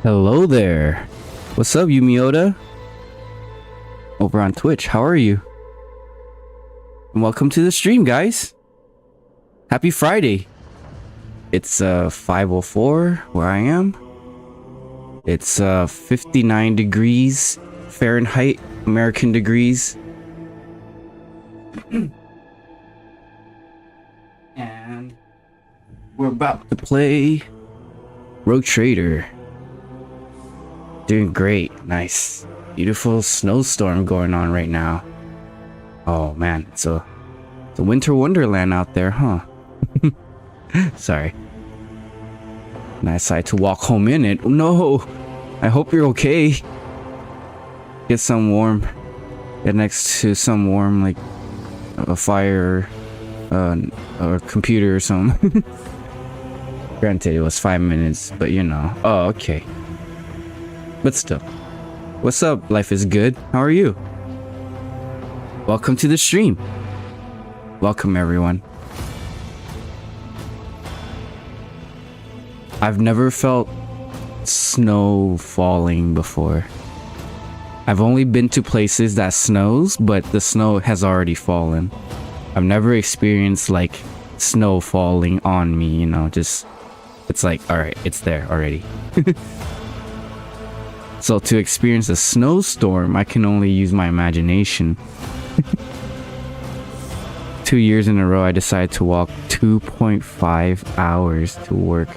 Hello there. What's up, Yumiota? Over on Twitch. How are you? And welcome to the stream, guys. Happy Friday. It's 5:04 where I am. It's 59 degrees Fahrenheit, American degrees. And we're about to play Rogue Trader. Doing great. Nice. Beautiful snowstorm going on right now. Oh man, it's a winter wonderland out there, huh? Sorry. And I decided to walk home in it. No! I hope you're okay. Get some warm. Get next to some warm, like a fire or a computer or something. Granted, it was 5 minutes, but you know. Oh, okay. But still. What's up? Life is good. How are you? Welcome to the stream. Welcome, everyone. I've never felt snow falling before. I've only been to places that snows, but the snow has already fallen. I've never experienced like snow falling on me, you know, just it's like, all right, it's there already. So to experience a snowstorm, I can only use my imagination. 2 years in a row, I decided to walk 2.5 hours to work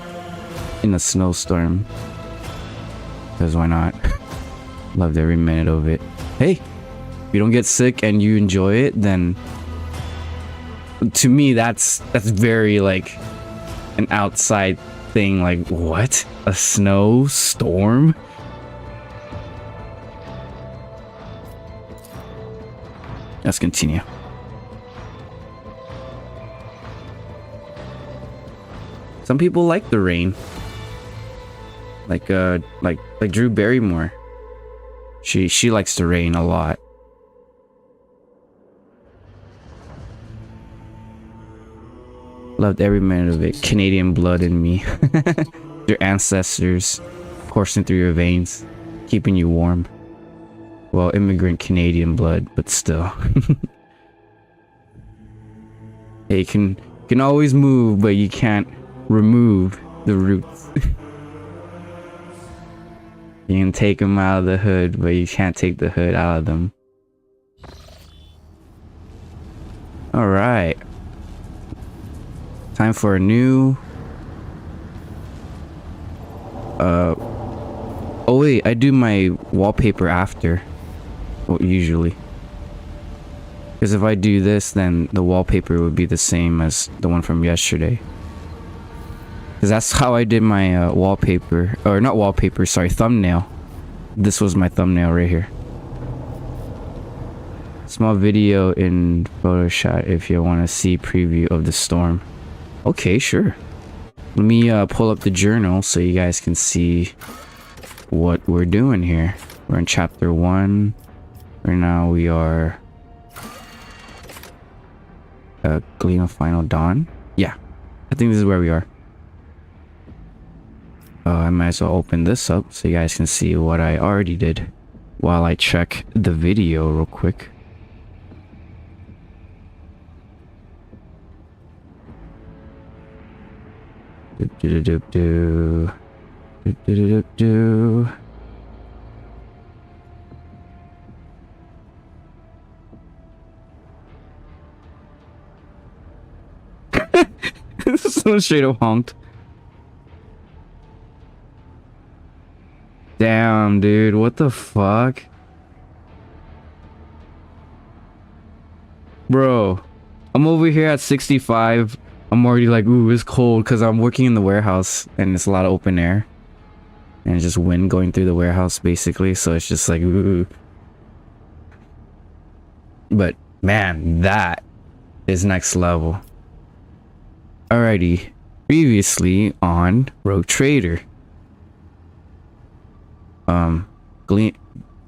in a snowstorm. Because why not? Loved every minute of it. Hey, if you don't get sick and you enjoy it, then to me that's very like an outside thing. Like, what? A snowstorm? Let's continue. Some people like the rain. Like Drew Barrymore. She likes the rain a lot. Loved every minute of it. Canadian blood in me. Your ancestors coursing through your veins, keeping you warm. Well, immigrant Canadian blood, but still. Hey, you can always move, but you can't remove the roots. You can take them out of the hood, but you can't take the hood out of them. Alright. Time for a new... Oh wait, I do my wallpaper after. Well, usually. Because if I do this, then the wallpaper would be the same as the one from yesterday. Because that's how I did my wallpaper. Or not wallpaper, sorry, thumbnail. This was my thumbnail right here. Small video in Photoshop if you want to see preview of the storm. Okay, sure. Let me pull up the journal so you guys can see what we're doing here. We're in chapter 1. Right now we are... Gleam of Final Dawn? Yeah. I think this is where we are. I might as well open this up so you guys can see what I already did while I check the video real quick. Someone straight up honked. Damn, dude, what the fuck? Bro, I'm over here at 65. I'm already like, ooh, it's cold because I'm working in the warehouse and it's a lot of open air. And it's just wind going through the warehouse, basically. So it's just like, ooh. But, man, that is next level. Alrighty. Previously on Rogue Trader.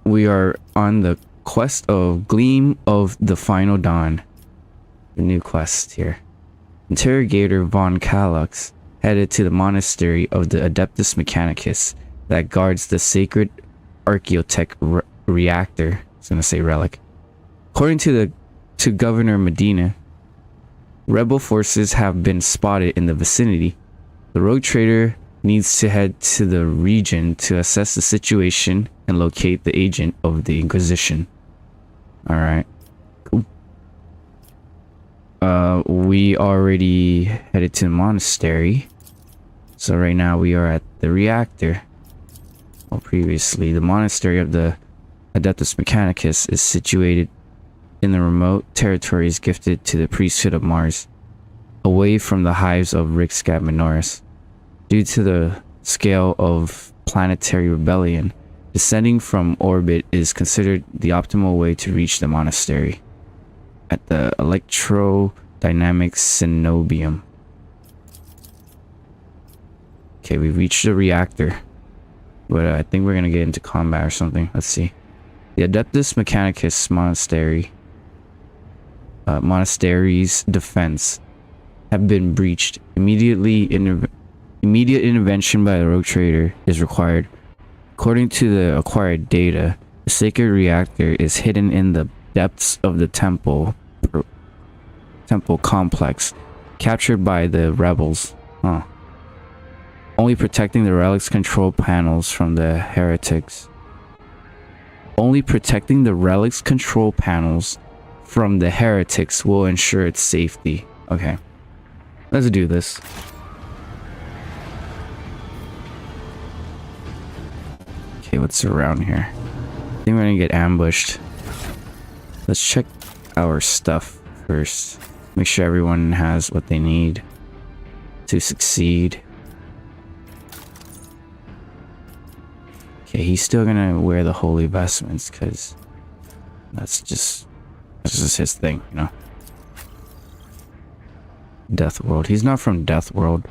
We are on the quest of Gleam of the Final Dawn. The new quest here. Interrogator Von Kallux headed to the monastery of the Adeptus Mechanicus that guards the sacred Archaeotech reactor. I was gonna say relic. According to Governor Medina, rebel forces have been spotted in the vicinity. The rogue trader needs to head to the region to assess the situation and locate the agent of the Inquisition. Alright. Cool. We already headed to the monastery. So right now we are at the reactor. Well, previously, the monastery of the Adeptus Mechanicus is situated in the remote territories gifted to the priesthood of Mars, away from the hives of Rixgat Minoris. Due to the scale of planetary rebellion, descending from orbit is considered the optimal way to reach the monastery at the electrodynamic cenobium. Okay, we reached the reactor, but I think we're gonna get into combat or something. Let's see. The Adeptus Mechanicus monastery's defense have been breached. Immediate intervention by the rogue trader is required. According to the acquired data, the sacred reactor is hidden in the depths of the temple complex, captured by the rebels. Only protecting the relic's control panels from the heretics. Only protecting the relic's control panels from the heretics will ensure its safety. Okay, let's do this. Okay, what's around here? I think we're gonna get ambushed. Let's check our stuff first. Make sure everyone has what they need to succeed. Okay, he's still gonna wear the holy vestments because that's just his thing, you know. Death World. He's not from Death World.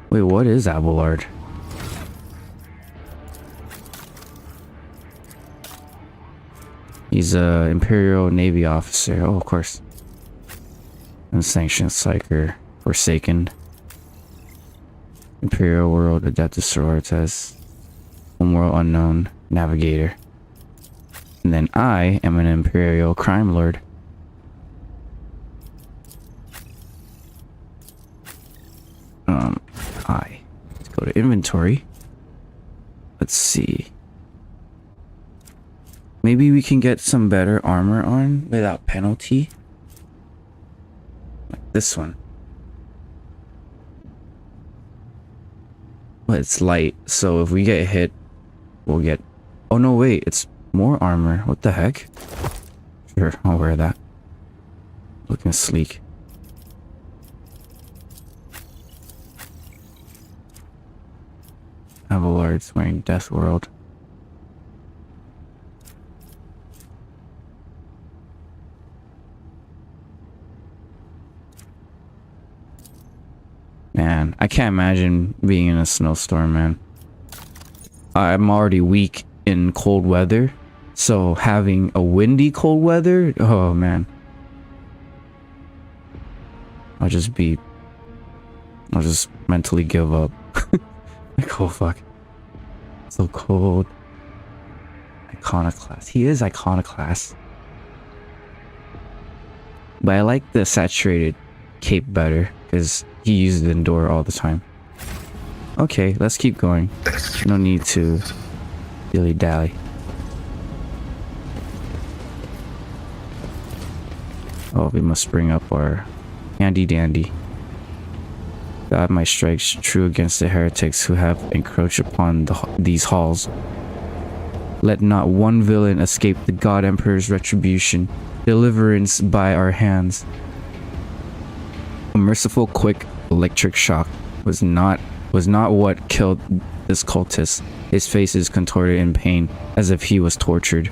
Wait, what is Abelard? He's a Imperial Navy officer. Oh, of course. Unsanctioned Psyker. Forsaken. Imperial World Adeptus Sororitas. Homeworld Unknown Navigator. And then I am an Imperial Crime Lord. Let's go to inventory. Let's see. Maybe we can get some better armor on without penalty. Like this one. But it's light, so if we get hit, we'll get... Oh no, wait, it's more armor. What the heck? Sure, I'll wear that. Looking sleek. Abelard's wearing Death World. Man, I can't imagine being in a snowstorm, man. I'm already weak in cold weather, so having a windy cold weather, oh man. I'll just mentally give up. Like, oh fuck. So cold. Iconoclast. He is Iconoclast. But I like the saturated cape better, because he uses Endure all the time. Okay, let's keep going. No need to dilly-dally. Oh, we must bring up our handy-dandy. God, my strikes true against the heretics who have encroached upon these halls. Let not one villain escape the God Emperor's retribution. Deliverance by our hands. A merciful, quick electric shock was not what killed this cultist. His face is contorted in pain, as if he was tortured.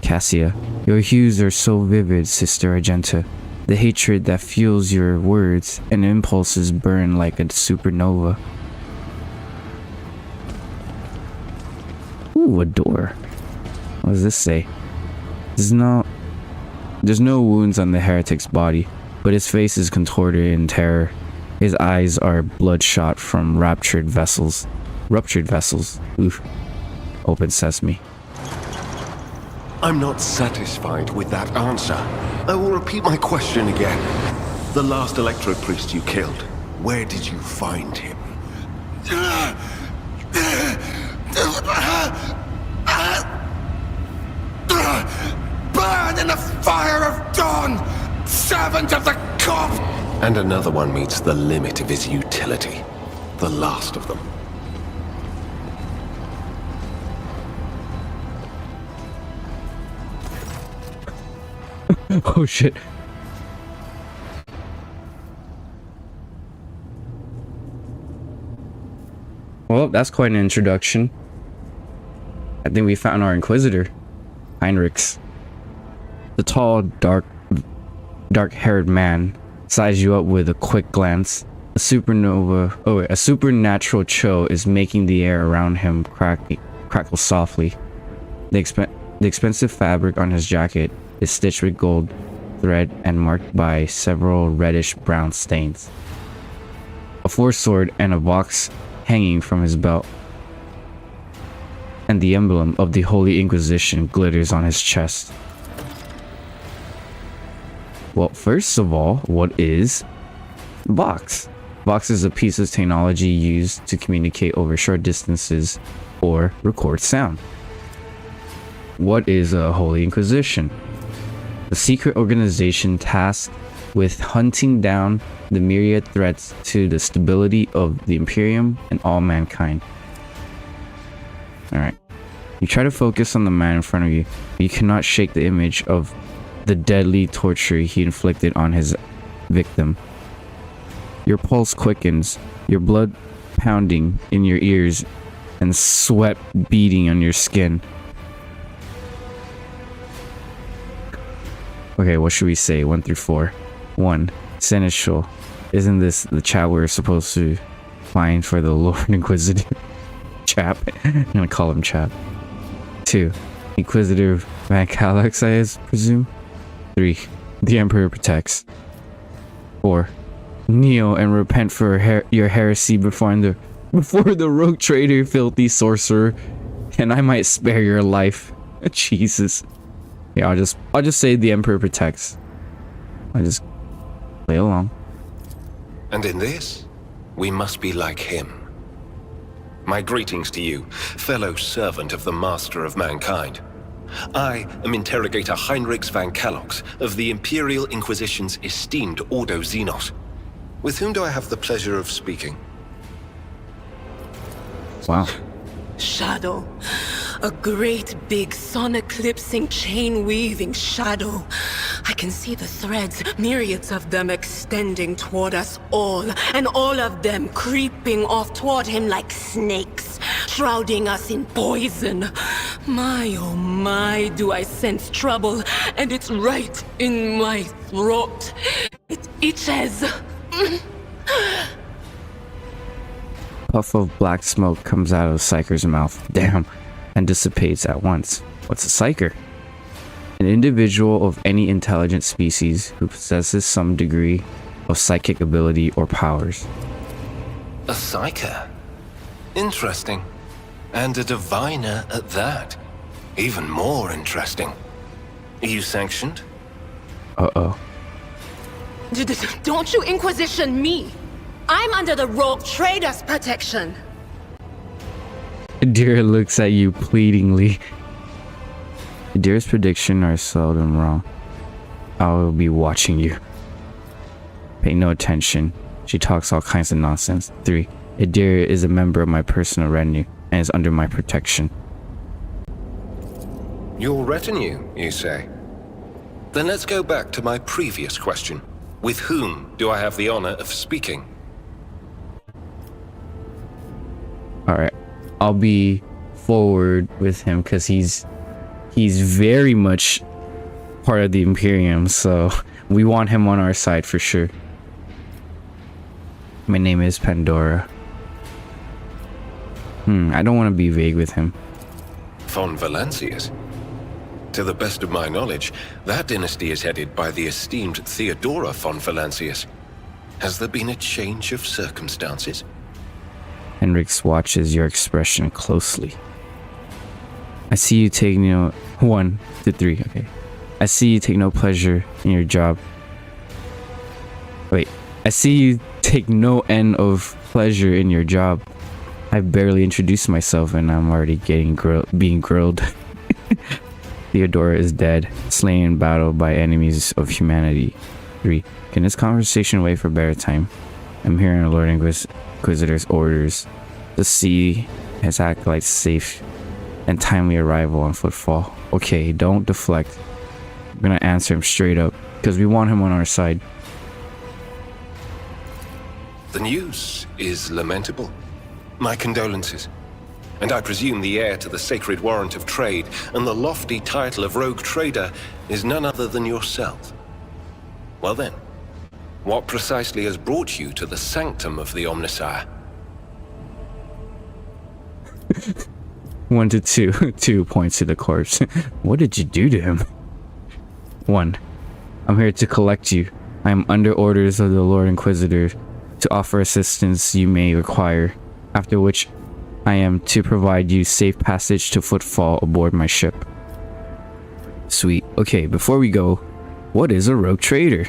Cassia, your hues are so vivid, Sister Argenta. The hatred that fuels your words and impulses burn like a supernova. Ooh, a door. What does this say? There's no wounds on the heretic's body, but his face is contorted in terror. His eyes are bloodshot from ruptured vessels. Oof. Open sesame. I'm not satisfied with that answer. I will repeat my question again. The last Electro Priest you killed, where did you find him? Burn in the fire of dawn, servant of the corpse! And another one meets the limit of his utility. The last of them. Oh shit. Well, that's quite an introduction. I think we found our Inquisitor, Heinrix. The tall, dark-haired man sized you up with a quick glance. A supernatural chill is making the air around him crackle softly. The expensive fabric on his jacket is stitched with gold thread and marked by several reddish-brown stains. A foresword and a box hanging from his belt, and the emblem of the Holy Inquisition glitters on his chest. Well, first of all, what is Vox? Vox is a piece of technology used to communicate over short distances or record sound. What is a Holy Inquisition? A secret organization tasked with hunting down the myriad threats to the stability of the Imperium and all mankind. Alright. You try to focus on the man in front of you, but you cannot shake the image of the deadly torture he inflicted on his victim. Your pulse quickens, your blood pounding in your ears, and sweat beading on your skin. Okay, what should we say? 1 through 4. 1. Seneschal. Isn't this the chap we're supposed to find for the Lord Inquisitor? Chap. I'm gonna call him Chap. 2. Inquisitor Van Calax, I presume. 3. The Emperor protects. 4. Kneel and repent for your heresy before the rogue traitor, filthy sorcerer, and I might spare your life. Jesus. Yeah, I'll just say the Emperor protects. I just play along. And in this, we must be like him. My greetings to you, fellow servant of the Master of Mankind. I am Interrogator Heinrix Van Calox of the Imperial Inquisition's esteemed Ordo Xenos. With whom do I have the pleasure of speaking? Wow. Shadow. A great big sun-eclipsing, chain-weaving shadow. I can see the threads, myriads of them extending toward us all, and all of them creeping off toward him like snakes, shrouding us in poison. My, oh my, do I sense trouble, and it's right in my throat. It itches. Puff of black smoke comes out of Psyker's mouth. Damn. And dissipates at once. What's a Psyker? An individual of any intelligent species who possesses some degree of psychic ability or powers. A Psyker? Interesting. And a diviner at that. Even more interesting. Are you sanctioned? Uh-oh. Don't you Inquisition me! I'm under the rogue trader's protection! Adira looks at you pleadingly. Adira's predictions are seldom wrong. I will be watching you. Pay no attention. She talks all kinds of nonsense. 3. Adira is a member of my personal retinue and is under my protection. Your retinue, you say? Then let's go back to my previous question. With whom do I have the honor of speaking? Alright. I'll be forward with him because he's very much part of the Imperium, so we want him on our side for sure. My name is Pandora. I don't want to be vague with him. Von Valancius? To the best of my knowledge, that dynasty is headed by the esteemed Theodora von Valancius. Has there been a change of circumstances? Heinrix watches your expression closely. I see you take no 1 to 3. Okay. I see you take no pleasure in your job. Wait. I see you take no end of pleasure in your job. I barely introduced myself and I'm already being grilled. Theodora is dead, slain in battle by enemies of humanity. 3. Can this conversation wait for better time? I'm hearing Lord Inquisitor's orders. The sea has acolytes safe and timely arrival on footfall. Okay, don't deflect. I'm gonna answer him straight up because we want him on our side. The news is lamentable. My condolences. And I presume the heir to the sacred warrant of trade and the lofty title of rogue trader is none other than yourself. Well then, what precisely has brought you to the sanctum of the Omnissiah? 1 to 2. 2 points to the corpse. What did you do to him? 1. I'm here to collect you. I am under orders of the Lord Inquisitor to offer assistance you may require, after which I am to provide you safe passage to footfall aboard my ship. Sweet. Okay, before we go, what is a rogue trader?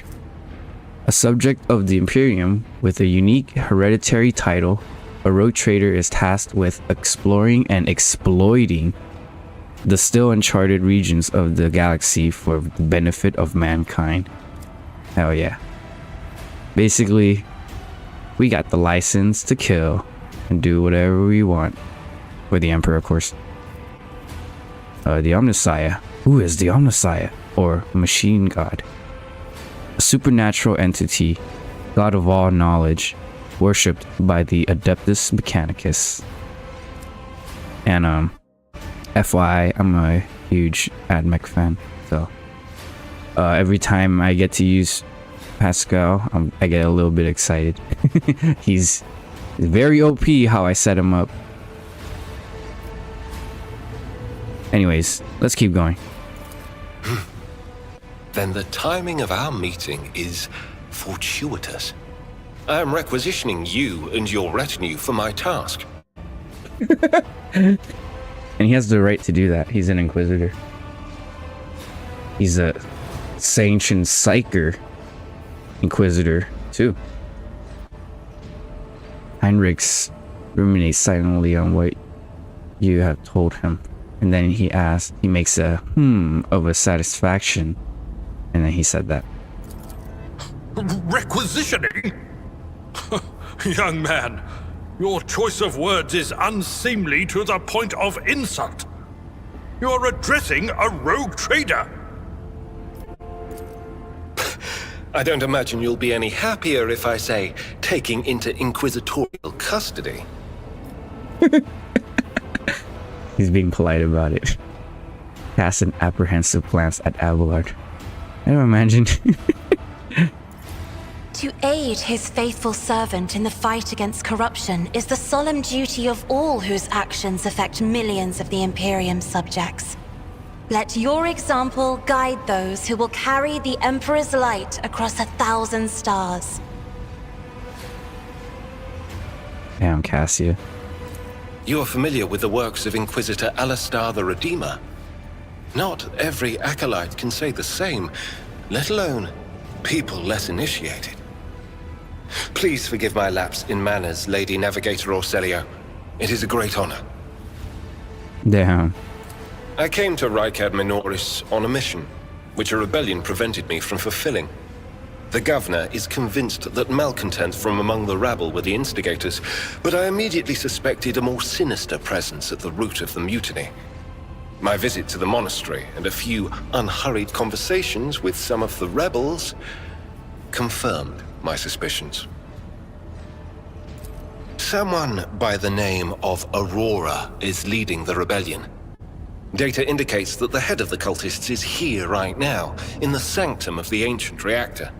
A subject of the Imperium with a unique hereditary title, a rogue trader is tasked with exploring and exploiting the still uncharted regions of the galaxy for the benefit of mankind. Hell yeah. Basically, we got the license to kill and do whatever we want. For the Emperor, of course. The Omnissiah. Who is the Omnissiah? Or Machine God? A supernatural entity, god of all knowledge, worshipped by the Adeptus Mechanicus. And FYI, I'm a huge AdMech fan, so every time I get to use Pascal, I get a little bit excited. He's very OP how I set him up. Anyways, let's keep going. Then the timing of our meeting is fortuitous. I am requisitioning you and your retinue for my task. And he has the right to do that. He's an Inquisitor. He's a sanctioned psyker Inquisitor, too. Heinrix ruminates silently on what you have told him. And then he makes a of a satisfaction. And then he said that. Requisitioning? Young man, your choice of words is unseemly to the point of insult. You are addressing a rogue trader. I don't imagine you'll be any happier if I say taking into inquisitorial custody. He's being polite about it. Casts an apprehensive glance at Abelard. I don't imagine. To aid his faithful servant in the fight against corruption is the solemn duty of all whose actions affect millions of the Imperium's subjects. Let your example guide those who will carry the Emperor's light across 1,000 stars. Damn, Cassia. You are familiar with the works of Inquisitor Alistar the Redeemer. Not every acolyte can say the same, let alone people less initiated. Please forgive my lapse in manners, Lady Navigator Orselio. It is a great honor. Damn. I came to Ricad Minoris on a mission, which a rebellion prevented me from fulfilling. The governor is convinced that malcontents from among the rabble were the instigators, but I immediately suspected a more sinister presence at the root of the mutiny. My visit to the monastery and a few unhurried conversations with some of the rebels confirmed my suspicions. Someone by the name of Aurora is leading the rebellion. Data indicates that the head of the cultists is here right now, in the sanctum of the ancient reactor.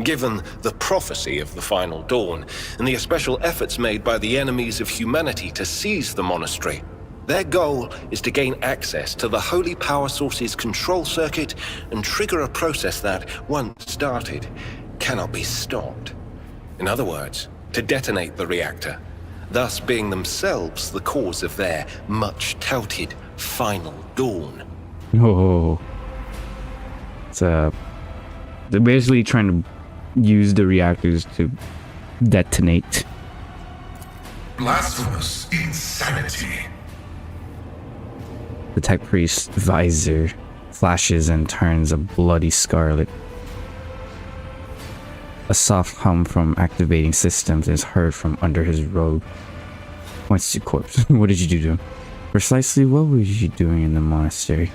Given the prophecy of the final dawn, and the especial efforts made by the enemies of humanity to seize the monastery, their goal is to gain access to the holy power source's control circuit and trigger a process that, once started, cannot be stopped. In other words, to detonate the reactor, thus being themselves the cause of their much-touted final dawn. Oh. It's they're basically trying to use the reactors to detonate. Blasphemous insanity. The tech priest's visor flashes and turns a bloody scarlet. A soft hum from activating systems is heard from under his robe. Points to corpse. What did you do to him? Precisely what were you doing in the monastery?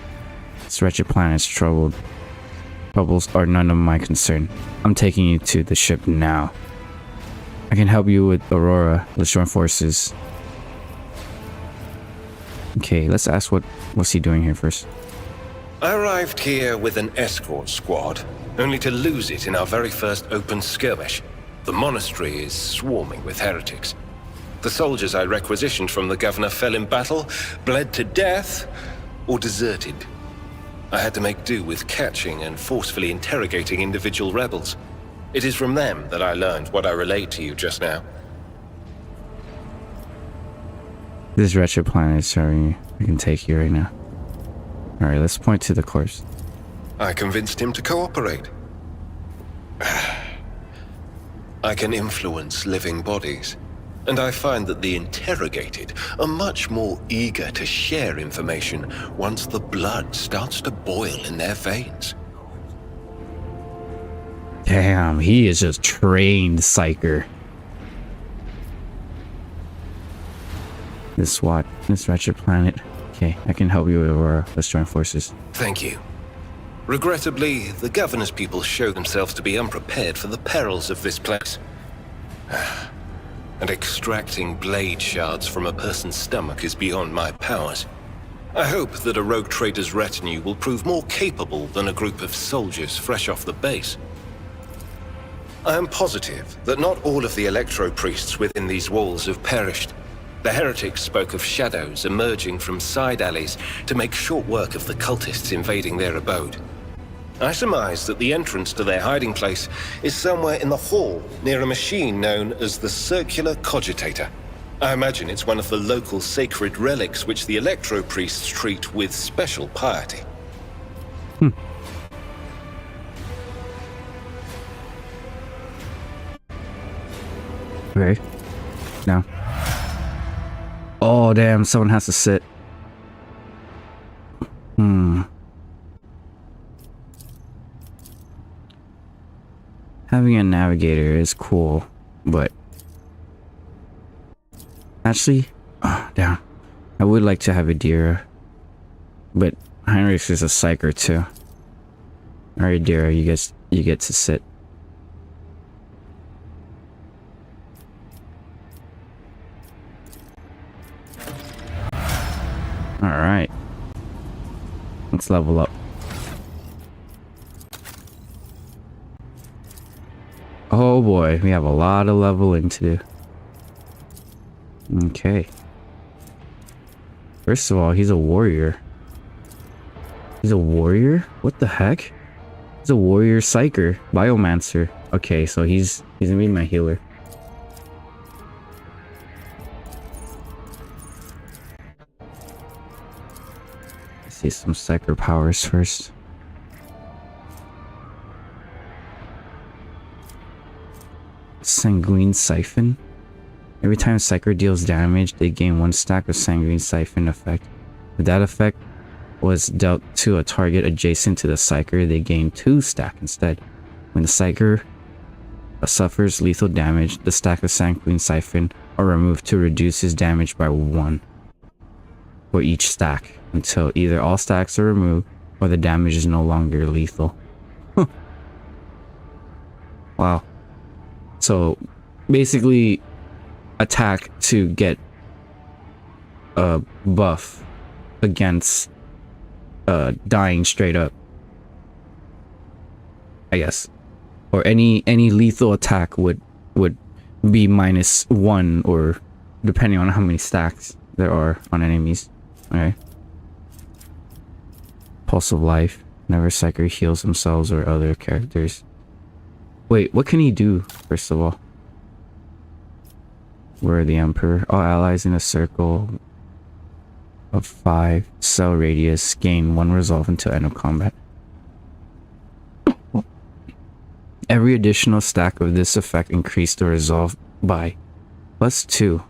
This wretched planet's troubles are none of my concern. I'm taking you to the ship now. I can help you with Aurora. Let's join forces. Okay, let's ask what's he doing here first. I arrived here with an escort squad, only to lose it in our very first open skirmish. The monastery is swarming with heretics. The soldiers I requisitioned from the governor fell in battle, bled to death, or deserted. I had to make do with catching and forcefully interrogating individual rebels. It is from them that I learned what I relayed to you just now. This wretched planet is serving you. I can take you right now. Alright, let's point to the corpse. I convinced him to cooperate. I can influence living bodies, and I find that the interrogated are much more eager to share information once the blood starts to boil in their veins. Damn, he is just trained psyker. This wretched planet. Okay, I can help you with Aurora. Let's join forces. Thank you. Regrettably, the governor's people show themselves to be unprepared for the perils of this place. And extracting blade shards from a person's stomach is beyond my powers. I hope that a rogue trader's retinue will prove more capable than a group of soldiers fresh off the base. I am positive that not all of the electro-priests within these walls have perished. The heretics spoke of shadows emerging from side alleys to make short work of the cultists invading their abode. I surmise that the entrance to their hiding place is somewhere in the hall near a machine known as the Circular Cogitator. I imagine it's one of the local sacred relics which the electro-priests treat with special piety. Okay. Now. Oh, damn, someone has to sit. Having a navigator is cool, but actually, damn, I would like to have a Dira, but Heinrix is a psyker too. Alright, Dira, you get to sit. Alright. Let's level up. Oh boy, we have a lot of leveling to do. Okay. First of all, he's a warrior. He's a warrior? What the heck? He's a warrior psyker. Biomancer. Okay, so he's gonna be my healer. See some psyker powers first. Sanguine Siphon. Every time Psyker deals damage, they gain 1 stack of Sanguine Siphon effect. If that effect was dealt to a target adjacent to the Psyker, they gain 2 stack instead. When the Psyker suffers lethal damage, the stack of Sanguine Siphon are removed to reduce his damage by 1 for each stack, until either all stacks are removed or the damage is no longer lethal. Huh. Wow. So basically attack to get a buff against dying straight up, I guess. Or any lethal attack would be -1, or depending on how many stacks there are on enemies. Alright. Pulse of Life. Never Psyker heals themselves or other characters. Wait, what can he do, first of all? We're the Emperor. All allies in a circle of 5 cell radius gain 1 resolve until end of combat. Every additional stack of this effect increased the resolve by +2.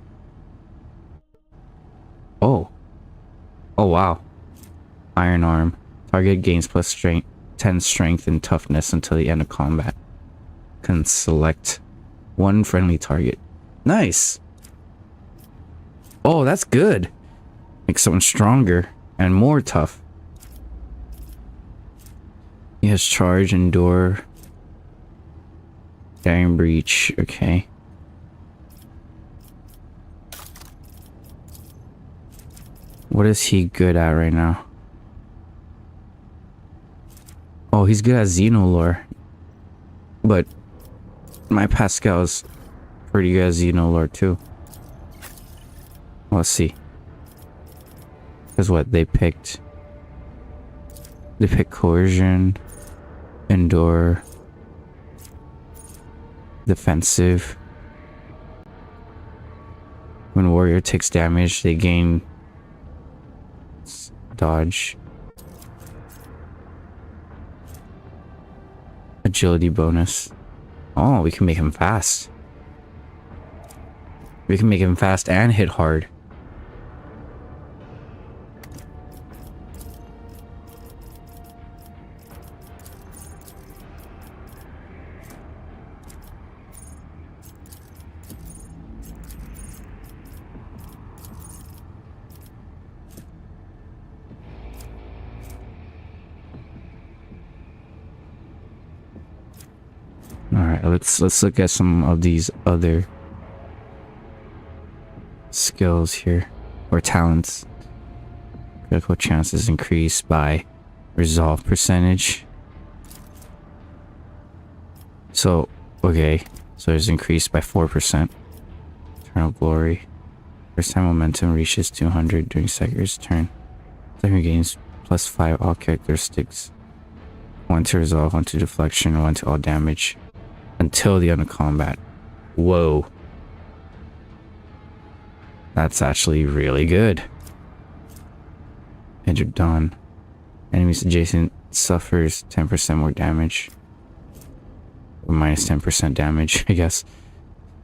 Oh. Oh wow. Iron Arm. Target gains plus strength, 10 strength and toughness until the end of combat. Can select one friendly target. Nice. Oh, that's good. Make someone stronger and more tough. He has charge, endure, daring breach. Okay. What is he good at right now? Oh, he's good at Xenolore. But my Pascal's pretty good at Xenolore too. Let's see. Because what they picked coercion, endure, defensive. When warrior takes damage, they gain dodge, agility bonus. Oh, we can make him fast. We can make him fast and hit hard. Alright, let's look at some of these other skills here, or talents. Critical chances increased by resolve percentage. So, okay, so it's increased by 4%. Eternal Glory. First time momentum reaches 200 during Seger's turn. Player gains +5 all characteristics. 1 to resolve, 1 to deflection, 1 to all damage. Until the end of combat. Whoa. That's actually really good. Edge of Dawn. Enemies adjacent suffers 10% more damage. Or minus 10% damage, I guess.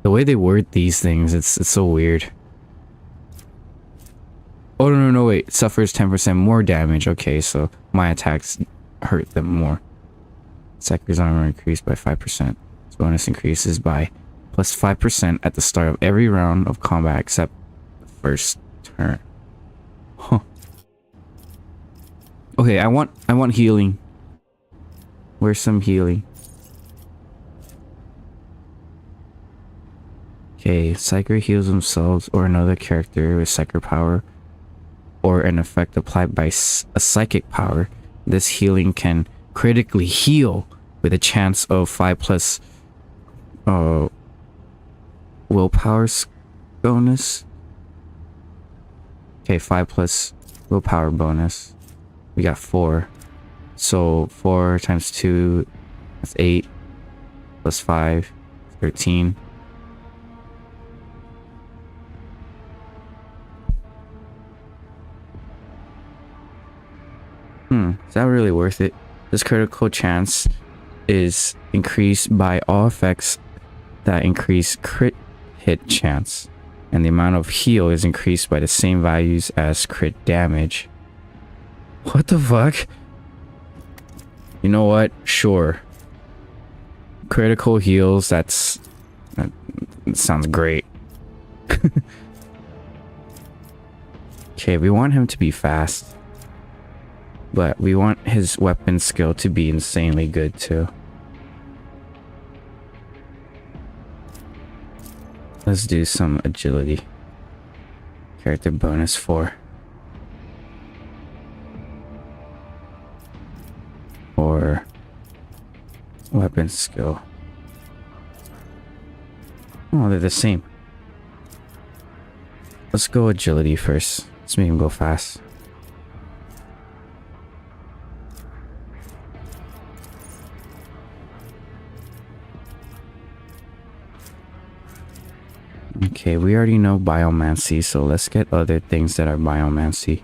The way they word these things, it's so weird. Oh, no, wait. Suffers 10% more damage. Okay, so my attacks hurt them more. Seker's armor increased by 5%. Its bonus increases by +5% at the start of every round of combat except the first turn. Huh. Okay, I want healing. Where's some healing? Okay, Psyker heals themselves or another character with Psyker power or an effect applied by a psychic power. This healing can critically heal with a chance of 5+ willpower bonus. Okay, 5+ willpower bonus. We got 4. So 4 times 2, that's 8. Plus 5, 13. Is that really worth it? This critical chance is increased by all effects that increase crit hit chance, and the amount of heal is increased by the same values as crit damage. What the fuck? You know what? Sure. Critical heals, that sounds great. Okay, we want him to be fast. But we want his weapon skill to be insanely good too. Let's do some agility. Character bonus 4. Or weapon skill. Oh, they're the same. Let's go agility first. Let's make him go fast. Okay, we already know biomancy, so let's get other things that are biomancy.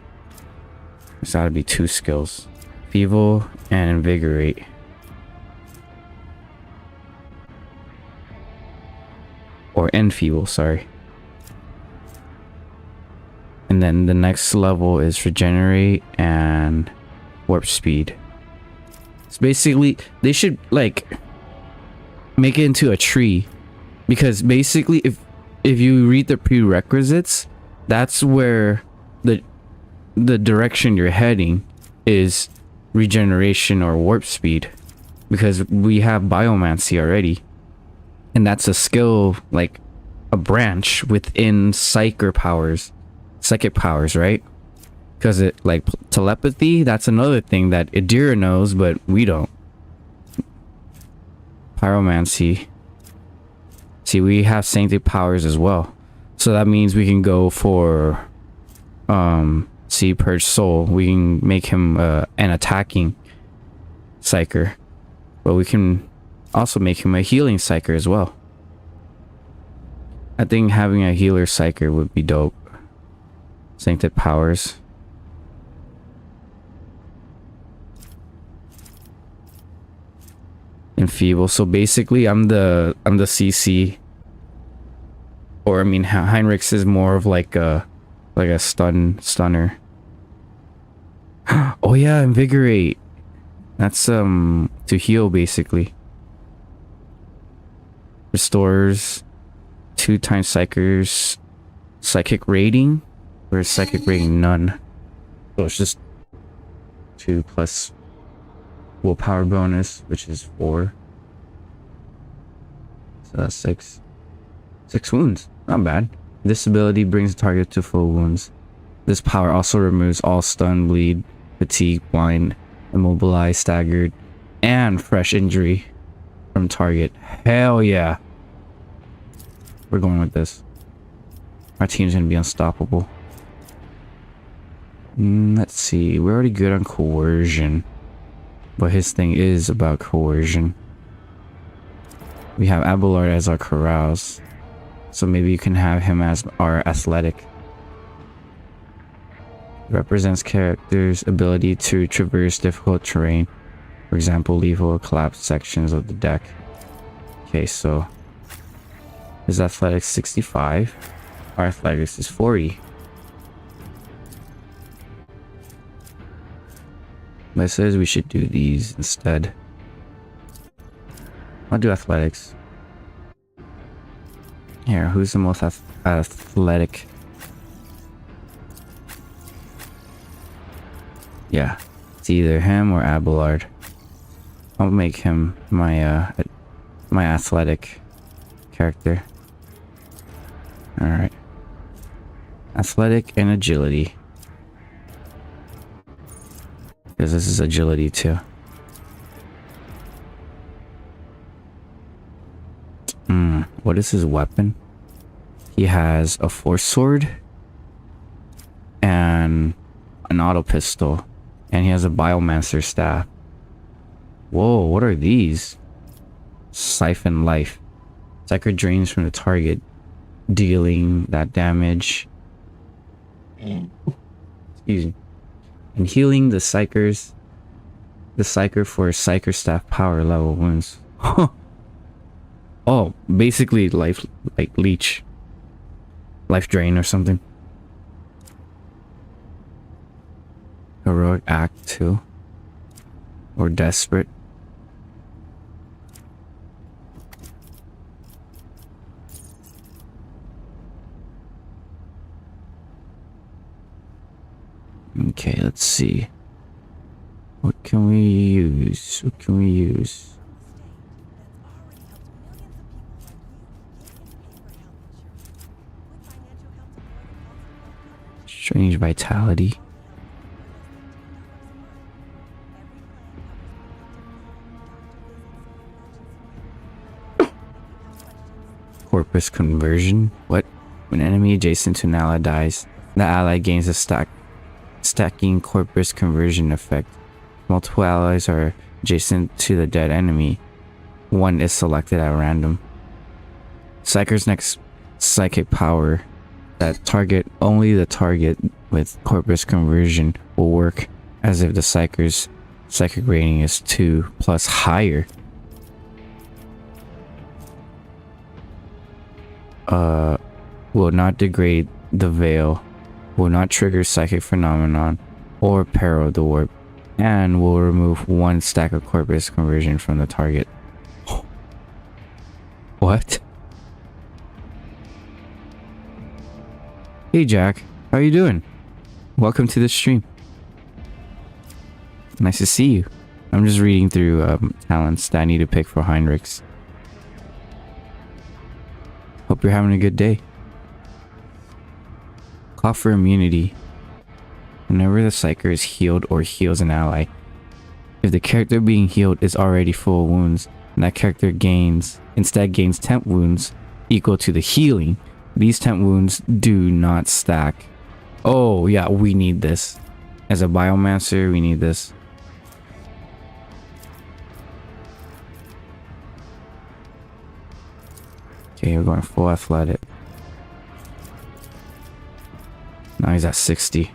There's gotta be 2 skills. Feeble and invigorate. Or enfeeble, sorry. And then the next level is regenerate and warp speed. It's basically, they should like make it into a tree, because basically if you read the prerequisites, that's where the direction you're heading is regeneration or warp speed, because we have biomancy already, and that's a skill, like a branch within psychic powers, right? Because it, like telepathy, that's another thing that Idira knows but we don't. Pyromancy, see, we have sanctic powers as well, so that means we can go for see, purge soul. We can make him an attacking psyker, but we can also make him a healing psyker as well. I think having a healer psyker would be dope. Sanctic powers. Enfeeble. So basically I'm the CC, or I mean Heinrix is more of like a stunner. Oh yeah, invigorate. That's to heal basically. Restores 2 times psychers psychic rating, or psychic rating none. So it's just 2 plus willpower bonus, which is 4. So that's 6 wounds. Not bad. This ability brings the target to full wounds. This power also removes all stun, bleed, fatigue, blind, immobilized, staggered, and fresh injury from target. Hell yeah. We're going with this. Our team's gonna be unstoppable. Let's see. We're already good on coercion, but his thing is about coercion. We have Abelard as our carouse, so maybe you can have him as our athletic. Represents character's ability to traverse difficult terrain, for example, lethal or collapsed sections of the deck. Okay, so his athletics 65, our athletics is 40. But it says we should do these instead. I'll do athletics. Here, who's the most athletic? Yeah, it's either him or Abelard. I'll make him my my athletic character. All right, athletic and agility, because this is agility too. What is his weapon? He has a force sword and an auto pistol, and he has a biomancer staff. Whoa, what are these? Siphon life. Psyker drains from the target, dealing that damage. Excuse me. And healing the psyker for psyker staff power level wounds. Oh, basically life, like leech. Life drain or something. Heroic act 2. Or desperate. Okay, let's see. What can we use? What can we use? Strange vitality. Corpus conversion. What? When enemy adjacent to an ally dies, the ally gains a stacking corpus conversion effect. Multiple allies are adjacent to the dead enemy. One is selected at random. Psyker's next psychic power that only the target with corpus conversion will work as if the psyker's psychic rating is 2 plus higher. Will not degrade the veil, will not trigger psychic phenomenon or peril the warp, and will remove 1 stack of corpus conversion from the target. What? Hey Jack, how you doing? Welcome to the stream. Nice to see you. I'm just reading through talents that I need to pick for Heinrix. Hope you're having a good day. Call for immunity. Whenever the psyker is healed or heals an ally, if the character being healed is already full of wounds, and that character instead gains temp wounds equal to the healing, these temp wounds do not stack. Oh yeah, we need this. As a biomancer, we need this. Okay, we're going full athletic. Now he's at 60.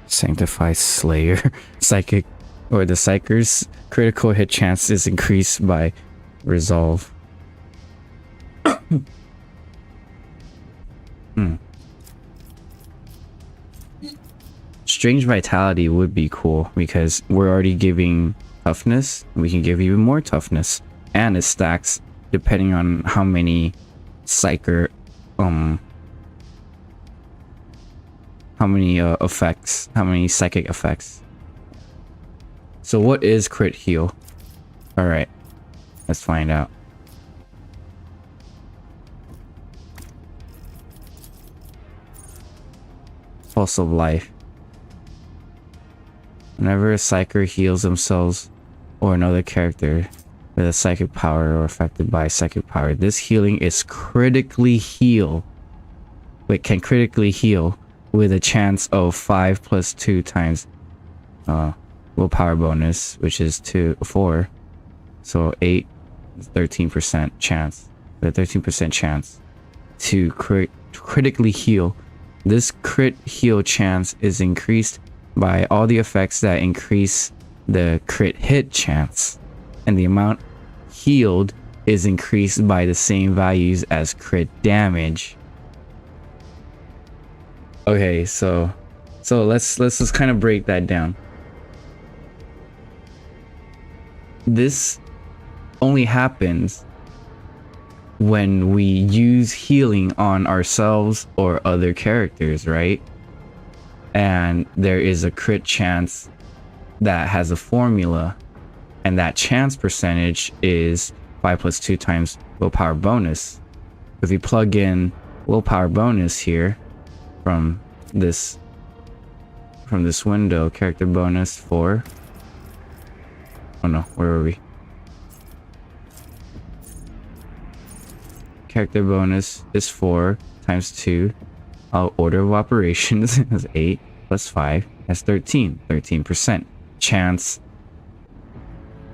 Sanctified Slayer. Psychic, or the Psyker's critical hit chance is increased by resolve. Strange Vitality would be cool because we're already giving toughness. We can give even more toughness, and it stacks depending on how many psyker how many effects, how many psychic effects. So what is crit heal? All right, let's find out. Pulse of life. Whenever a psyker heals themselves or another character with a psychic power or affected by psychic power, this healing is critically heal. Wait, can critically heal with a chance of 5 plus 2 times willpower bonus, which is 4. So 8, 13% chance. With a 13% chance to critically heal. This crit heal chance is increased by all the effects that increase the crit hit chance, and the amount healed is increased by the same values as crit damage. Okay, so let's just kind of break that down. This only happens when we use healing on ourselves or other characters, right? And there is a crit chance that has a formula, and that chance percentage is 5 plus 2 times willpower bonus. If we plug in willpower bonus here from this window, character bonus 4. Oh no, where were we? Character bonus is 4 times 2. Order of operations is 8 plus 5. That's 13% chance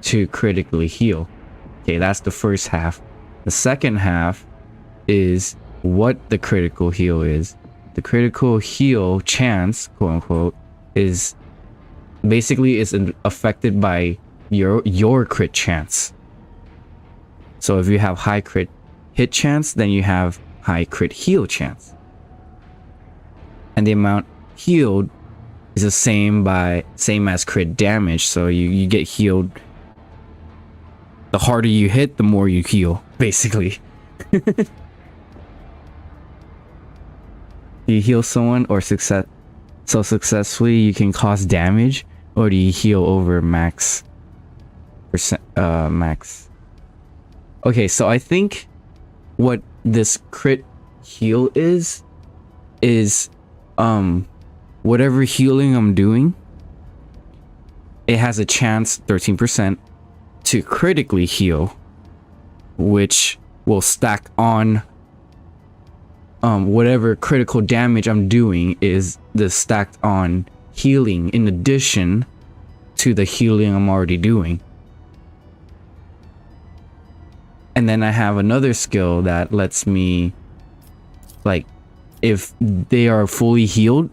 to critically heal. Okay, that's the first half. The second half is what the critical heal is. The critical heal chance, quote unquote, is basically affected by your crit chance. So if you have high crit hit chance, then you have high crit heal chance. And the amount healed is the same as crit damage. So you get healed. The harder you hit, the more you heal, basically. Do you heal someone or successfully you can cause damage, or do you heal over max max? Okay, so I think what this crit heal is whatever healing I'm doing, it has a chance 13% to critically heal, which will stack on whatever critical damage I'm doing is the stacked on healing in addition to the healing I'm already doing. And then I have another skill that lets me, like, if they are fully healed,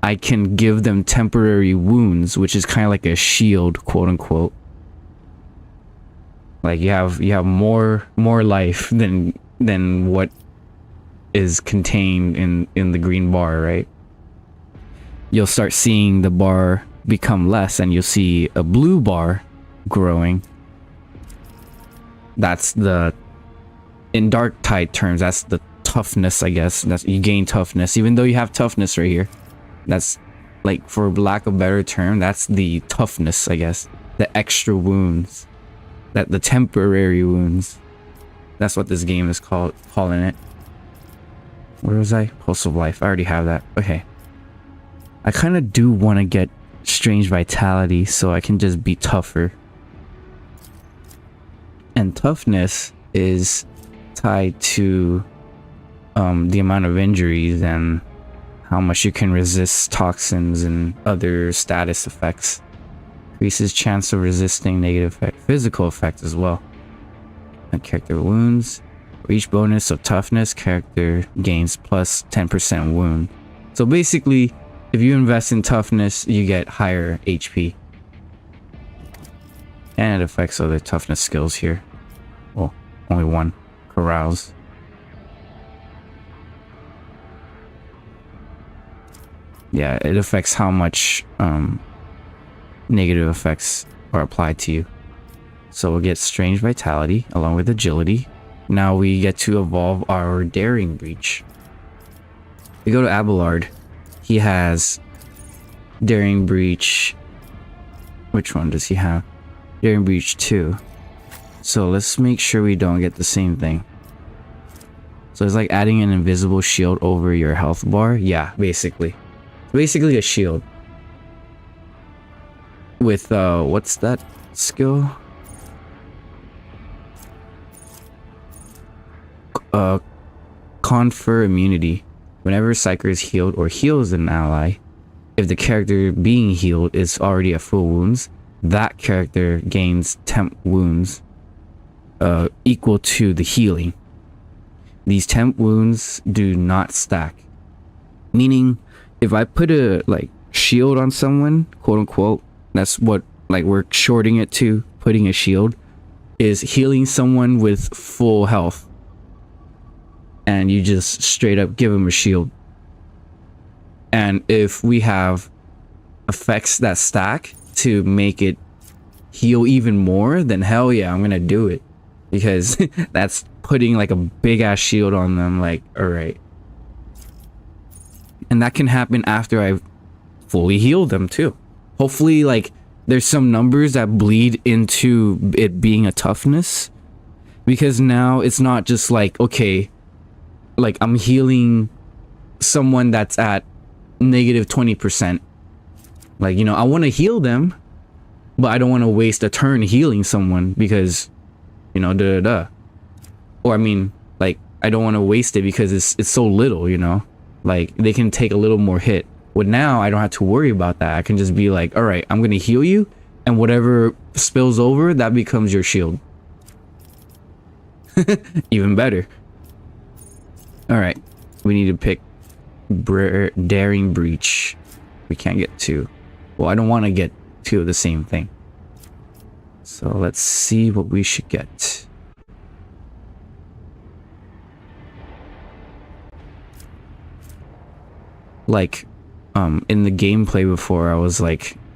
I can give them temporary wounds, which is kind of like a shield, quote unquote. Like you have more life than what is contained in the green bar, right? You'll start seeing the bar become less, and you'll see a blue bar growing. That's in Dark Tide terms, that's the toughness, I guess. That's, you gain toughness, even though you have toughness right here. That's, like, for lack of a better term, that's the toughness, I guess. The extra wounds, the temporary wounds. That's what this game is calling it. Where was I? Pulse of Life. I already have that. Okay. I kind of do want to get Strange Vitality so I can just be tougher. And toughness is tied to the amount of injuries and how much you can resist toxins and other status effects. Increases chance of resisting negative physical effects as well. And character wounds. For each bonus of toughness, character gains plus 10% wound. So basically, if you invest in toughness, you get higher HP. And it affects other toughness skills here. Well, only one. Carouse. Yeah, it affects how much negative effects are applied to you. So we'll get Strange Vitality along with Agility. Now we get to evolve our Daring Breach. We go to Abelard. He has Daring Breach. Which one does he have? Daring Breach 2. So let's make sure we don't get the same thing. So it's like adding an invisible shield over your health bar. Yeah, basically. Basically a shield. With, what's that skill? Confer immunity. Whenever Psyker is healed or heals an ally, if the character being healed is already at full wounds, that character gains temp wounds equal to the healing. These temp wounds do not stack. Meaning, if I put a shield on someone, quote unquote, that's what we're shorting it to, putting a shield, is healing someone with full health. And you just straight up give them a shield. And if we have effects that stack to make it heal even more, then hell yeah, I'm gonna do it. Because that's putting a big ass shield on them, alright. And that can happen after I've fully healed them too. Hopefully there's some numbers that bleed into it being a toughness. Because now it's not just okay, I'm healing someone that's at negative 20%. I want to heal them, but I don't want to waste a turn healing someone because, Or I mean, I don't want to waste it because it's so little, they can take a little more hit. But now I don't have to worry about that. I can just be all right, I'm going to heal you, and whatever spills over, that becomes your shield. Even better. All right, we need to pick Daring Breach. We can't get two. Well, I don't want to get two of the same thing. So let's see what we should get. In the gameplay before, I was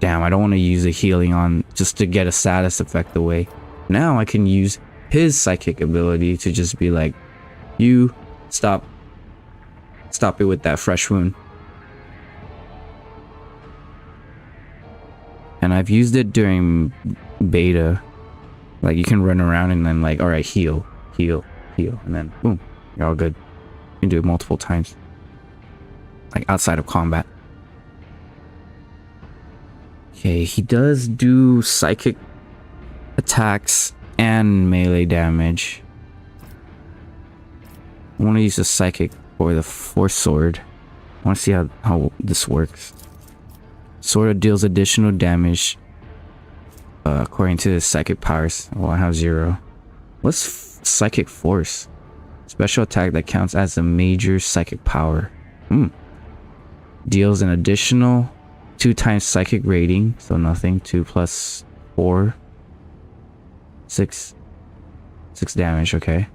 damn, I don't want to use a healing on just to get a status effect away. Now I can use his psychic ability to just be you stop it with that fresh wound. And I've used it during beta. You can run around and then all right, heal, and then boom, you're all good. You can do it multiple times, outside of combat. Okay, he does do psychic attacks and melee damage. I want to use the psychic or the force sword. I want to see how this works. Sword deals additional damage according to the psychic powers. Well, I have 0. What's psychic force? Special attack that counts as a major psychic power. Deals an additional 2 times psychic rating, so nothing. 2 plus 4. 6 damage, okay.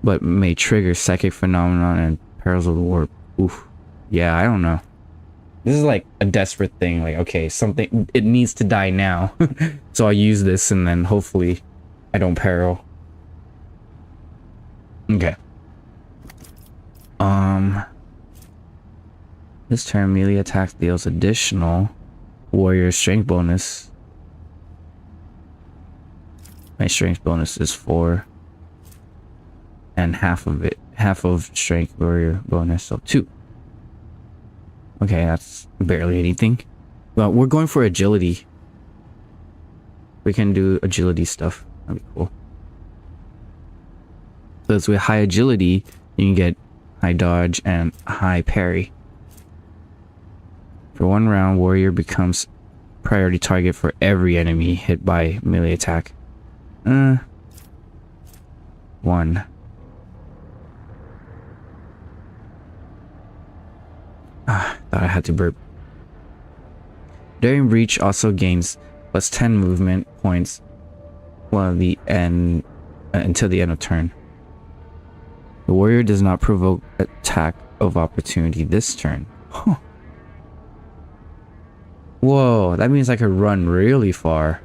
But may trigger psychic phenomenon and perils of the warp. Oof. Yeah, I don't know. This is like a desperate thing. Like, okay, something, it needs to die now. So I'll use this and then hopefully I don't peril. Okay. This turn melee attack deals additional warrior strength bonus. My strength bonus is 4. And half of strength warrior bonus, so 2. Okay, that's barely anything. Well, we're going for agility. We can do agility stuff. That'd be cool. So it's with high agility, you can get high dodge and high parry. For 1 round, warrior becomes priority target for every enemy hit by melee attack. 1. Thought I had to burp. Daring Breach also gains plus 10 movement points while the end until the end of turn. The warrior does not provoke attack of opportunity this turn. Huh. Whoa, that means I could run really far.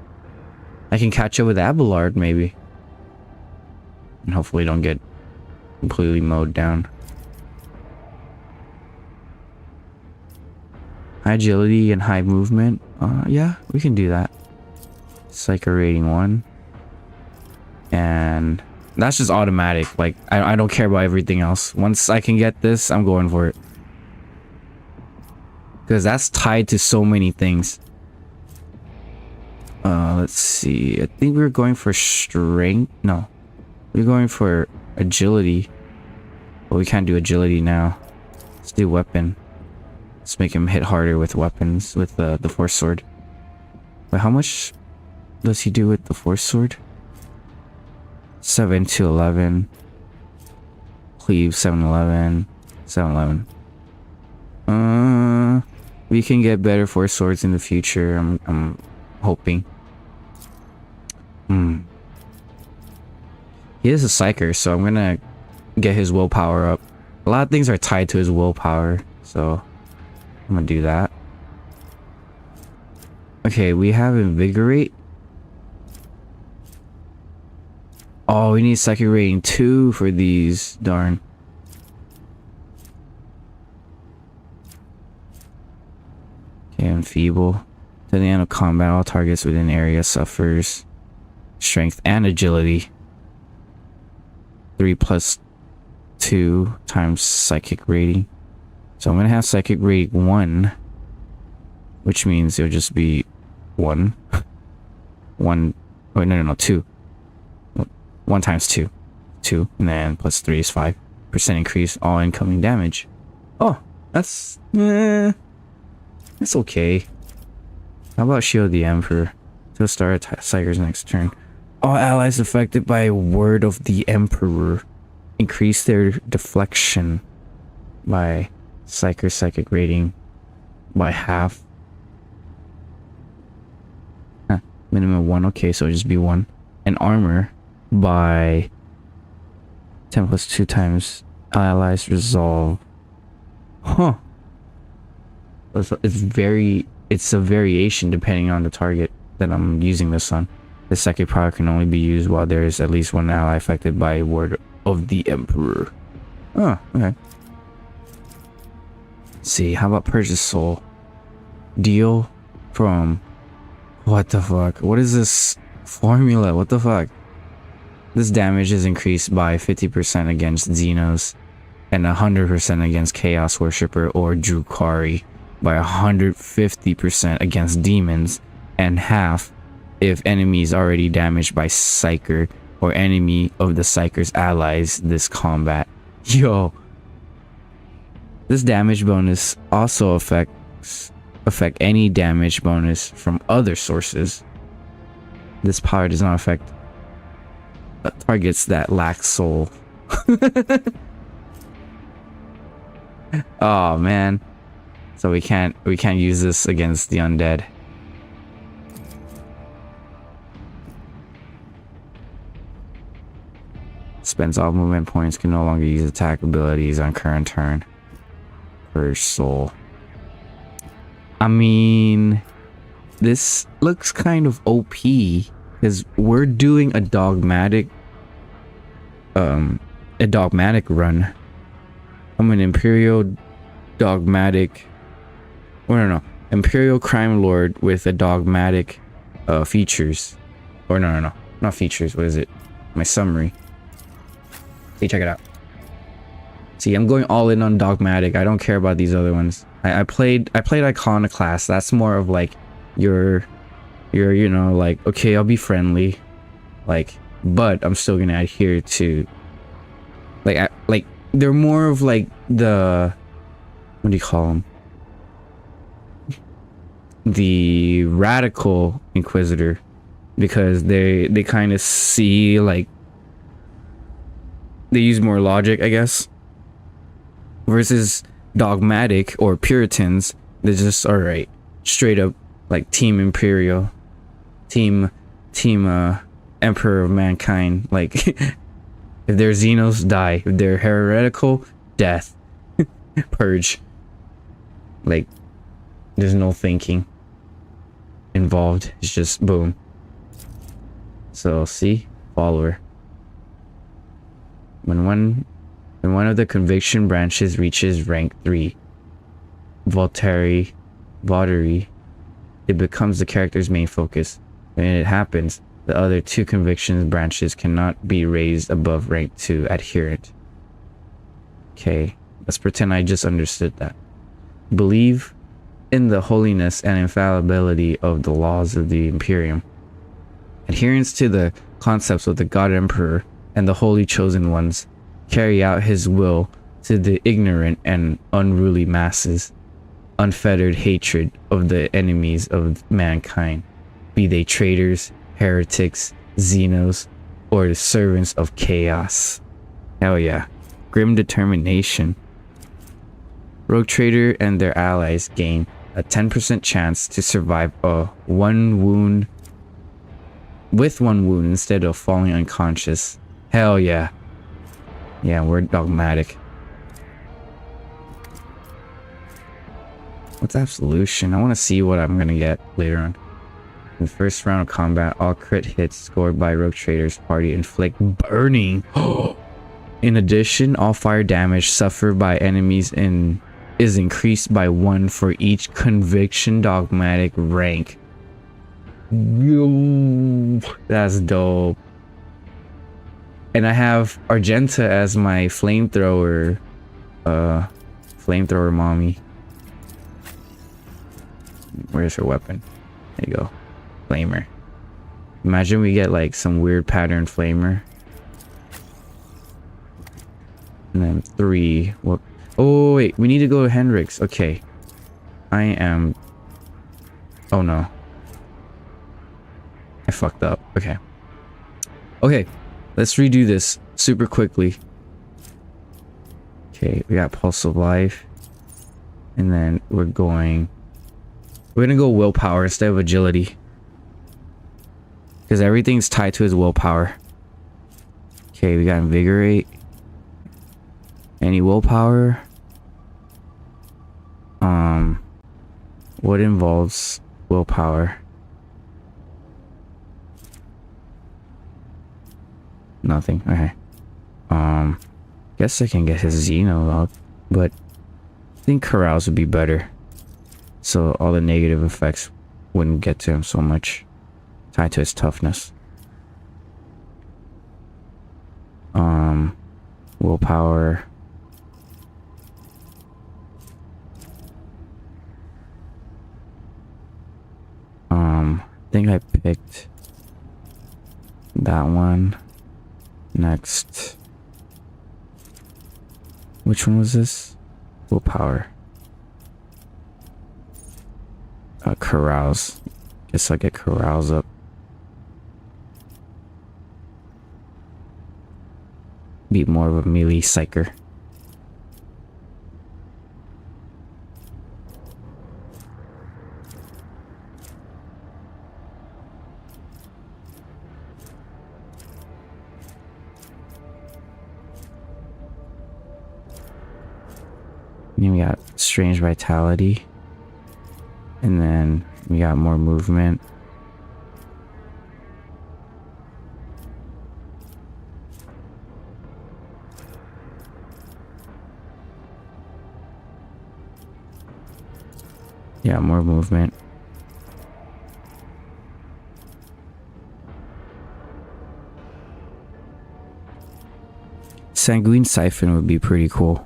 I can catch up with Abelard maybe. And hopefully don't get completely mowed down. High agility and high movement. Yeah, we can do that. Psycho rating 1. And that's just automatic. Like, I don't care about everything else. Once I can get this, I'm going for it. Because that's tied to so many things. Let's see. I think we're going for strength. No. We're going for agility. But we can't do agility now. Let's do weapon. Let's make him hit harder with weapons, with the force sword. Wait, how much does he do with the force sword? 7 to 11. Cleave 7-11. 7-11. We can get better force swords in the future. I'm hoping. He is a psyker, so I'm gonna get his willpower up. A lot of things are tied to his willpower, so I'm gonna do that. Okay, we have invigorate. Oh, we need psychic rating 2 for these. Darn. Okay, enfeeble. To the end of combat, all targets within area suffers strength and agility. 3 plus 2 times psychic rating. So I'm gonna have psychic rating 1, which means it'll just be 1. 1. Oh no, 2. 1 times 2. 2, and then plus 3 is 5% increase all incoming damage. Oh, that's okay. How about Shield the Emperor? To start Psyker's next turn. All allies affected by Word of the Emperor increase their deflection by psychic rating by half. Minimum 1. Okay, so it'll just be 1. And armor by 10 plus 2 times allies resolve. Huh. It's a variation depending on the target that I'm using this on. The psychic power can only be used while there is at least 1 ally affected by a Word of the Emperor. Oh, okay. Let's see, how about Purchase Soul? Deal from... What the fuck? What is this formula? What the fuck? This damage is increased by 50% against Xenos and 100% against Chaos Worshipper or Drukhari, by 150% against demons, and half if enemies already damaged by Psyker or enemy of the Psyker's allies this combat. Yo, this damage bonus also affect any damage bonus from other sources. This power does not affect targets that lack soul. Oh man. So we can't use this against the undead. Spends all movement points, can no longer use attack abilities on current turn. Per soul. I mean, this looks kind of OP because we're doing a dogmatic run. I'm an Imperial dogmatic. Well, no, Imperial Crime Lord with a dogmatic features. Or no, not features. What is it? My summary. See, check it out. See, I'm going all in on dogmatic. I don't care about these other ones. I played Iconoclast. That's more of like you're you know, like, okay, I'll be friendly, like, but I'm still gonna adhere to like they're more of like the, what do you call them, the radical Inquisitor, because they kind of see, like, they use more logic, I guess, versus dogmatic or Puritans. They're just, all right, straight up like Team Imperial, team Emperor of Mankind. Like, if they're Xenos, die. If they're heretical, death. Purge. Like, there's no thinking involved. It's just boom. So see, follower. When one of the conviction branches reaches rank 3, Volteri, it becomes the character's main focus. When it happens, the other 2 convictions branches cannot be raised above rank 2 adherent. Okay, let's pretend I just understood that. Believe in the holiness and infallibility of the laws of the Imperium. Adherence to the concepts of the God Emperor and the holy chosen ones. Carry out his will to the ignorant and unruly masses. Unfettered hatred of the enemies of mankind, be they traitors, heretics, Xenos, or the servants of chaos. Hell yeah. Grim determination. Rogue Trader and their allies gain a 10% chance to survive with one wound instead of falling unconscious. Hell yeah. Yeah, we're dogmatic. What's absolution? I want to see what I'm gonna get later on. In the first round of combat, all crit hits scored by Rogue Trader's party inflict burning. In addition, all fire damage suffered by enemies is increased by 1 for each conviction dogmatic rank. Yo, that's dope. And I have Argenta as my flamethrower mommy. Where's her weapon? There you go. Flamer. Imagine we get like some weird pattern flamer. And then 3. What? Oh wait, we need to go to Heinrix. Okay. I am... Oh no. I fucked up. Okay. Okay. Let's redo this super quickly. Okay, we got Pulse of Life. And then we're gonna go willpower instead of agility. Because everything's tied to his willpower. Okay, we got Invigorate. Any willpower? What involves willpower? Nothing. Okay. Guess I can get his Xeno up, but I think Carouse would be better. So all the negative effects wouldn't get to him so much. Tied to his toughness. Willpower. I think I picked that one. Next. Which one was this? Willpower. Carouse. Guess I'll get Carouse up. Be more of a melee psyker. Then we got strange vitality. And then we got more movement. Yeah, more movement. Sanguine Siphon would be pretty cool.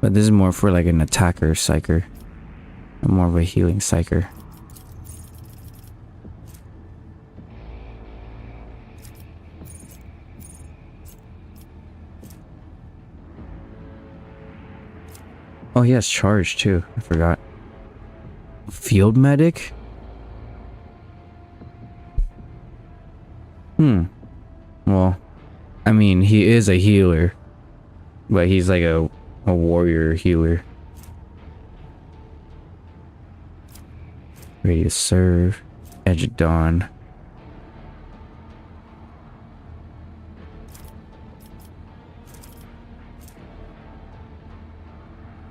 But this is more for like an attacker psyker. More of a healing psyker. Oh, he has charge too. I forgot. Field medic? Well, I mean, he is a healer. But he's like a warrior healer. Ready to serve. Edge of Dawn.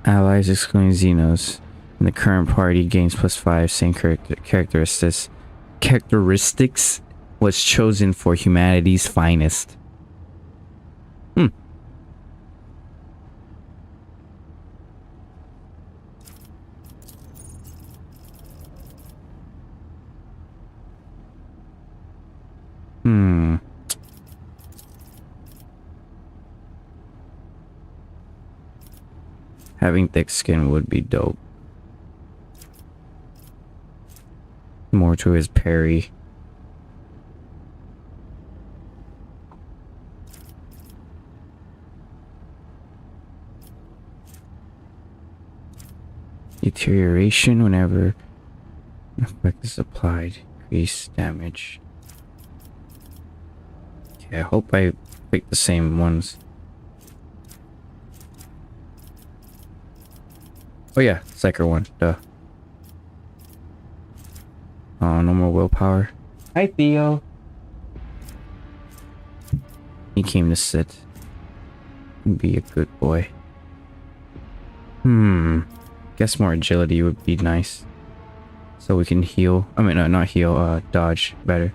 Allies excluding Xenos in the current party gains +5 same characteristics. Characteristics was chosen for humanity's finest. Having thick skin would be dope. More to his parry. Deterioration whenever effect is applied. Increase damage. Okay, I hope I pick the same ones. Oh yeah, Psyker one, duh. Oh, no more willpower. Hi, Theo. He came to sit. Be a good boy. Guess more agility would be nice. So we can heal. I mean, no, not heal, dodge better.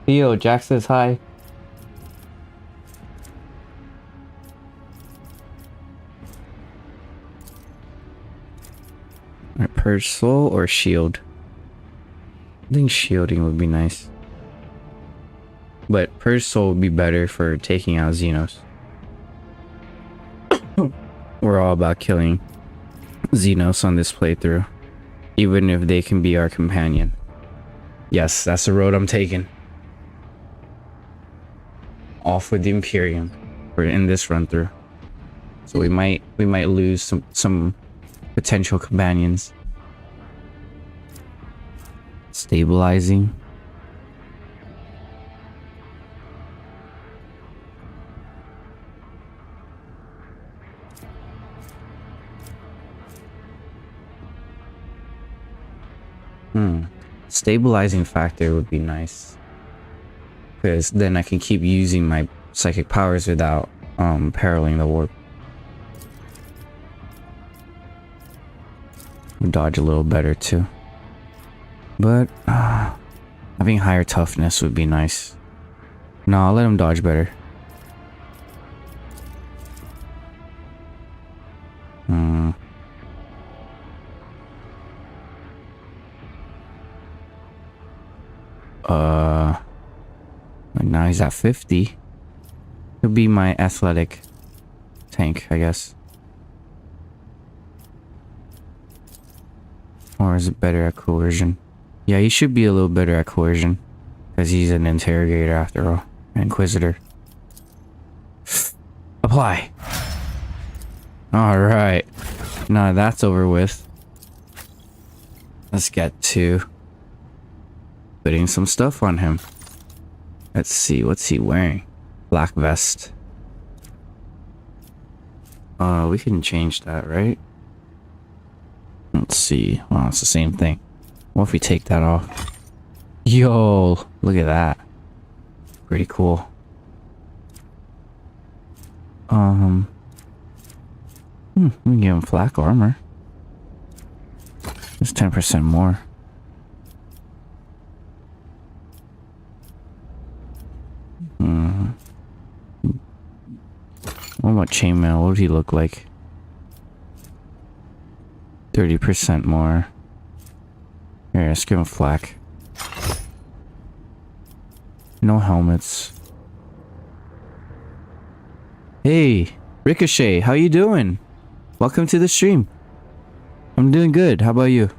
Theo, Jack says hi. Alright, Purge Soul or Shield? I think shielding would be nice. But Purge Soul would be better for taking out Xenos. We're all about killing Xenos on this playthrough. Even if they can be our companion. Yes, that's the road I'm taking. Off with the Imperium. We're in this run through. So we might lose some potential companions. Stabilizing. Stabilizing factor would be nice. Because then I can keep using my psychic powers without periling the warp. Dodge a little better too. But having higher toughness would be nice. No, I'll let him dodge better. Now he's at 50. He'll be my athletic tank, I guess. Or is it better at coercion? Yeah, he should be a little better at coercion. Because he's an interrogator after all. An inquisitor. Apply. Alright. Now that's over with. Let's get to putting some stuff on him. Let's see, what's he wearing? Black vest. We can change that, right? Let's see. Well, it's the same thing. What if we take that off? Yo, look at that. Pretty cool. We can give him flak armor. It's 10% more. What about chainmail? What would he look like? 30% more. Here, let's give him flak. No helmets. Hey, Ricochet, how you doing? Welcome to the stream. I'm doing good. How about you?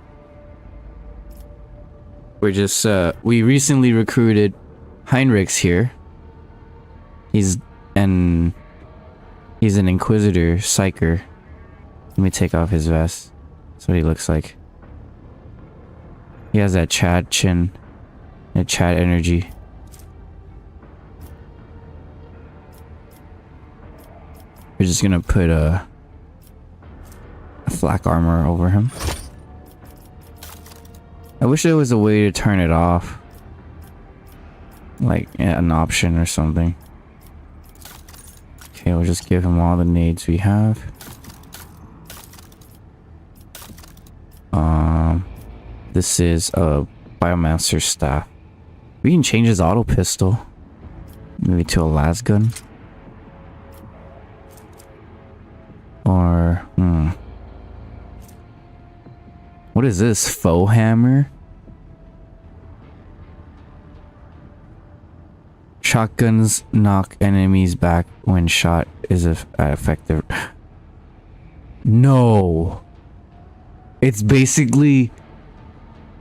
We're just, we recently recruited Heinrix here. He's an Inquisitor Psyker. Let me take off his vest. That's what he looks like. He has that Chad chin. That Chad energy. We're just gonna put a flak armor over him. I wish there was a way to turn it off. Like an option or something. Okay, we'll just give him all the nades we have. This is a Biomancer staff. We can change his auto pistol. Maybe to a las gun. Or, what is this? Faux hammer? Shotguns knock enemies back when shot is effective. No! It's basically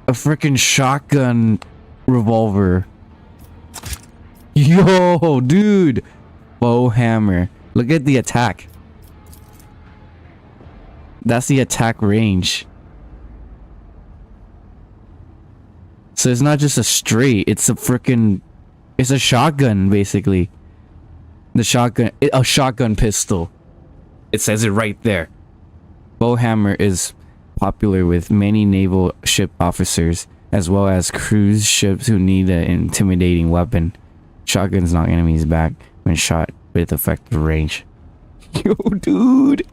a freaking shotgun revolver. Yo, dude! Faux hammer. Look at the attack. That's the attack range. So it's not just a straight, it's a freaking... It's a shotgun, basically. The shotgun... A shotgun pistol. It says it right there. Bowhammer is popular with many naval ship officers, as well as cruise ships who need an intimidating weapon. Shotguns knock enemies back when shot with effective range. Yo, dude!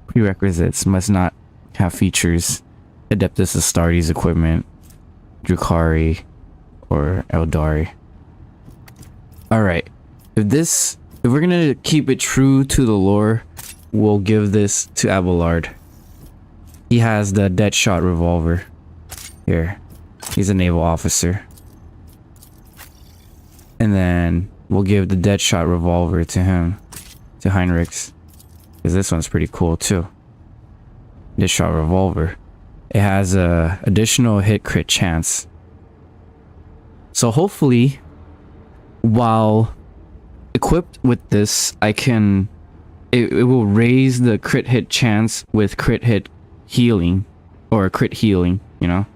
Prerequisites must not have features Adeptus Astartes equipment, Drukhari, or Eldari. Alright. If we're gonna keep it true to the lore, we'll give this to Abelard. He has the Deadshot revolver. Here. He's a naval officer. And then we'll give the Deadshot revolver to him. To Heinrix. Because this one's pretty cool too. Deadshot revolver. It has a additional hit crit chance. So hopefully, while equipped with this, I can... It will raise the crit hit chance with crit hit healing. Or crit healing, you know?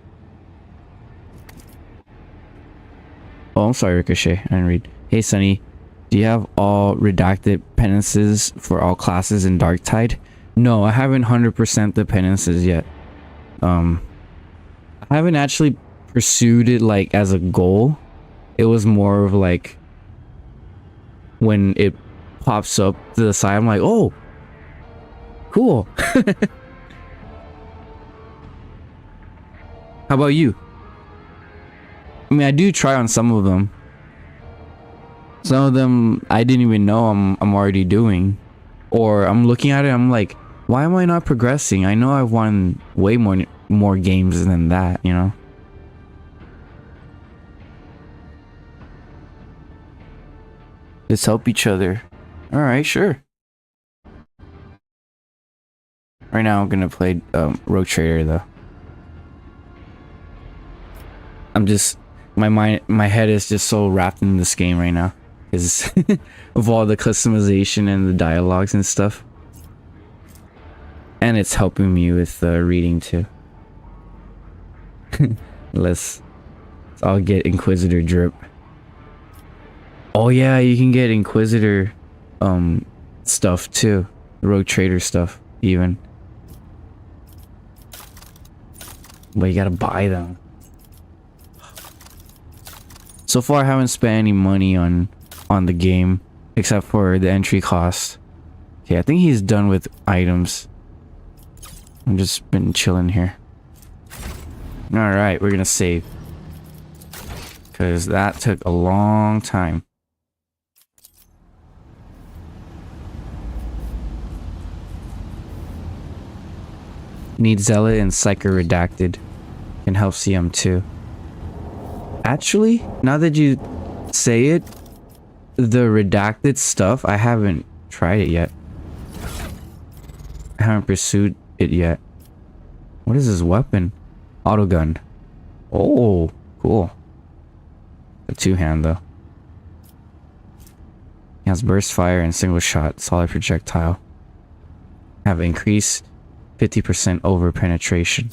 Oh, I'm sorry, Ricochet. I didn't read. Hey, Sonny. Do you have all redacted penances for all classes in Darktide? No, I haven't 100% the penances yet. I haven't actually pursued it like as a goal. It was more of like when it pops up to the side, I'm like, oh, cool. How about you? I mean, I do try on some of them. Some of them I didn't even know I'm already doing. Or I'm looking at it, I'm like, why am I not progressing? I know I've won way more games than that, you know? Let's help each other. Alright, sure. Right now I'm gonna play Rogue Trader though. I'm just... My head is just so wrapped in this game right now. because of all the customization and the dialogues and stuff. And it's helping me with reading too. Let's I'll get Inquisitor drip. Oh yeah, you can get Inquisitor stuff too. Rogue Trader stuff even. But you gotta buy them. So far I haven't spent any money on the game except for the entry cost. Okay, I think he's done with items. I've just been chilling here. Alright, we're gonna save. Because that took a long time. Need Zealot and Psyker Redacted. Can help CM too. Actually, now that you say it, the redacted stuff, I haven't tried it yet. I haven't pursued it yet. What is this weapon? Autogun. Oh, cool. A two-hand though. He has burst fire and single shot, solid projectile. Have increased 50% over penetration.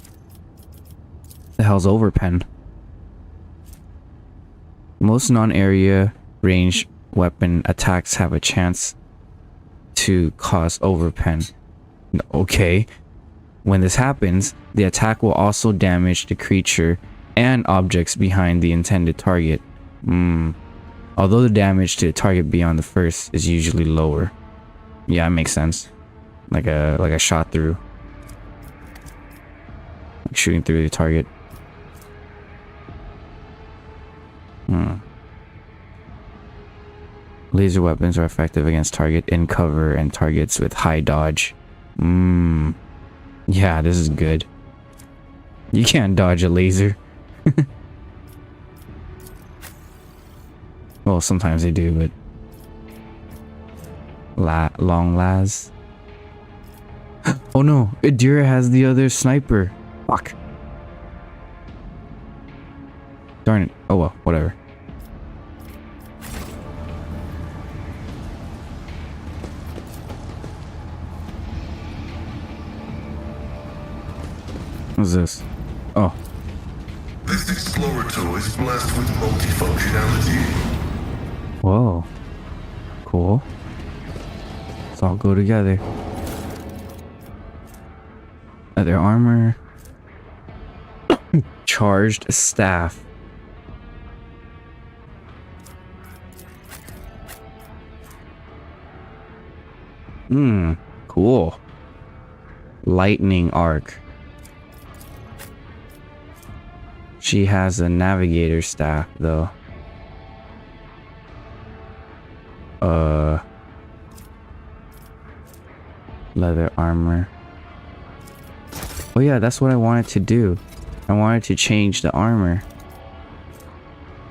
The hell's overpen? Most non-area range weapon attacks have a chance to cause overpen. Okay. When this happens, the attack will also damage the creature and objects behind the intended target. Although the damage to the target beyond the first is usually lower. Yeah, it makes sense. Like a shot through. Like shooting through the target. Laser weapons are effective against target in cover and targets with high dodge. Yeah, this is good. You can't dodge a laser. Well, sometimes they do, but long las. Oh no, Adira has the other sniper. Fuck. Darn it. Oh well, whatever. What's this? Oh. This explorator is blessed with multifunctionality. Whoa. Cool. Let's all go together. Leather armor. Charged staff. Cool. Lightning arc. She has a navigator staff though. Leather armor. Oh yeah, that's what I wanted to do. I wanted to change the armor.